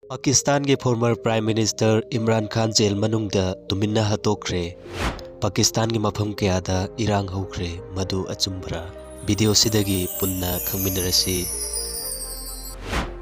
पाकिस्तान के former prime minister Imran Khan jail मनुंगदा तुमिन्ना हतोखरे। पाकिस्तान की मफम कयादा इरांग हौखरे मधु अचुम्भरा। वीडियो सिदगी पुन्ना खंगमिनरसी।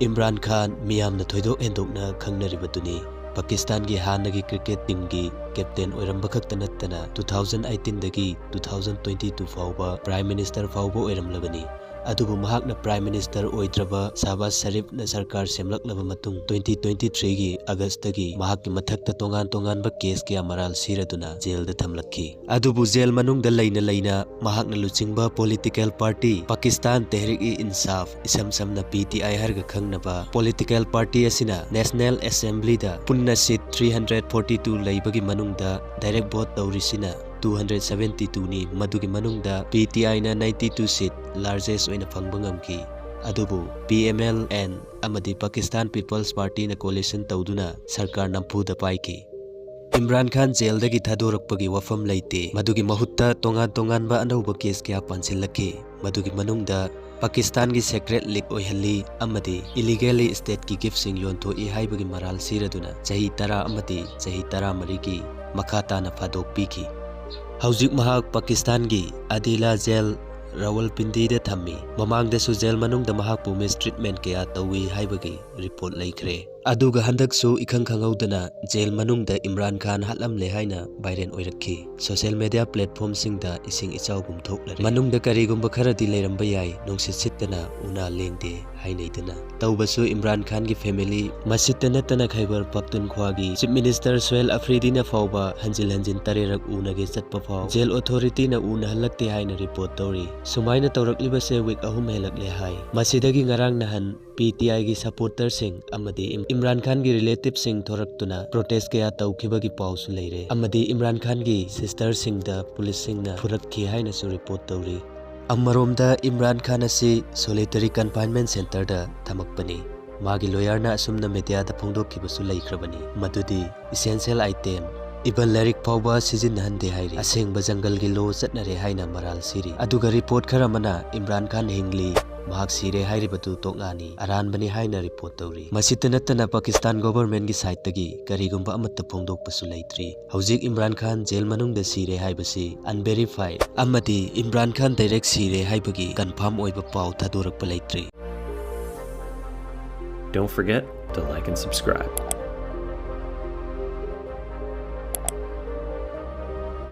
इमरान खान मियामना थोइदोक हेंदोकना खंगनरिबदुनी पाकिस्तान की हानगी क्रिकेट टीम की कैप्टन ओइरंबखक नत्तना 2018 दगी 2022 फाउबा प्राइम मिनिस्टर फाउबा ओइरमलबनी। अदुबु महाकना प्राइम मिनिस्टर ओइद्रबा 𝗏 शरीफना सरकार सेमलकलबा मतुंग 2023 की अगस्त की महाकि मथक्ता तोंगान केस कया मराल सिरदुना जेल द थमलखी। अदुबु जेल मनुंगदा लैना महाकना लुचिंगबा पॉलिटिकल पार्टी पाकिस्तान तहरीक-इ-इंसाफ इसम समना PTI हरगा खंगनबा पॉलिटिकल पार्टी असिना नेशनल असेंबली दा पुन्ना सीट 342 लैबगी मनुंगदा डायरेक्ट वोट तौरिसिना 272 नी मधुगी मनुंगदा PTI ना 92 सीट लार्जेस्ट ओइना फंगबा ngamki। अदुबु PMLN अमदी पाकिस्तान पीपल्स पार्टी ना कोलिशन तौदुना सरकार नंफुदा पाइकी। इमरान खान जेल दगी थादोरकपगी वफम लैते मधुगी महुत्ता तोंगान अनौबा केस कया पांसिलखी। मधुगी मनुंगदा पाकिस्तान की सेक्रेट लीक ओइहल्ली अमदी इलीगली स्टेट की गिफ्ट योंथोई हाइबगी मराल सिरदुना चही 10 अमदी चही 13 की मखाताना फादोकपीखी। हौजिक महाक पाकिस्तान की अदीला जेल रावलपिंडी दे थम्मी। ममांगदसु जेल मनुंगदा महाकपु मिसट्रीटमेंट कया तौई हाइबगी रिपोर्ट लैखरे। अदुगा हंदकसु इखंग खंगौदना जेल मनुंगदा इमरान खान हालमले हाइना वायरल ओइरखी। सोशल मीडिया प्लेटफॉर्म सिंगदा इसिंग इचाउगुम थोक्लरे। मनुंगदा करिगुम्बा खरदी लैरंबा याई नुंसित सित्तना उना लेंदे हाइनैदना। तौबसु इमरान खान की फैमिली मसित नतना खैबर पख्तूनख्वा चीफ मिनिस्टर सोहेल अफरीदीना फाउबा हंजिल तरेरक उनगे चटपा फाउ जेल अथॉरिटी ना उना हलक्ते हाइना रिपोर्ट तौरी। सुमाइना तौरकलिबसे वीक अहुम हेलकले हाई। मसिदगी ngarang nahan PTI की सपोर्टर सिंह अमदी इमरान खान की रिलेटिव सिंह थोरक्तुना प्रोटेस्ट कया तौखिबगी पाउसु लैरे। अमदी इमरान खान की सिस्टर सिंह दा पुलिस सिंह ना फुरक्खी हाइनासु रिपोर्ट तौरी। अमरोमदा इमरान खान असी सोलिटरी कन्फाइनमेंट सेंटर दा थमकपनी। मागी लॉयर ना असुमना मीडिया दा फोंदोखिबसु लैख्रबनी मदुदी इसेंशियल आइटम इबन लाइरिक फाउबा सिजिनहंदे हाइरी असेंगबा जंगल की लो चटनरे हाइना मराल सिरी। अदुगा रिपोर्ट खरमना इमरान खान हिंगली महाक सिरे हाइरिबतु तोंगानी अरानबनी हाइना रिपोर्ट तौरी। मसित नतना पाकिस्तान गवर्नमेंट की साइड तगी करिगुम्बा अमत्ता फोंदोकपसु लैत्रि। हौजिक इमरान खान जेल मनुंगदा सिरे हाइबसी अनवेरीफाइड अमदी इमरान खान डायरेक्ट सिरे हाइबगी कंफर्म ओइबा पाउ थादोरकपा लैत्रि। Don't forget to like and subscribe.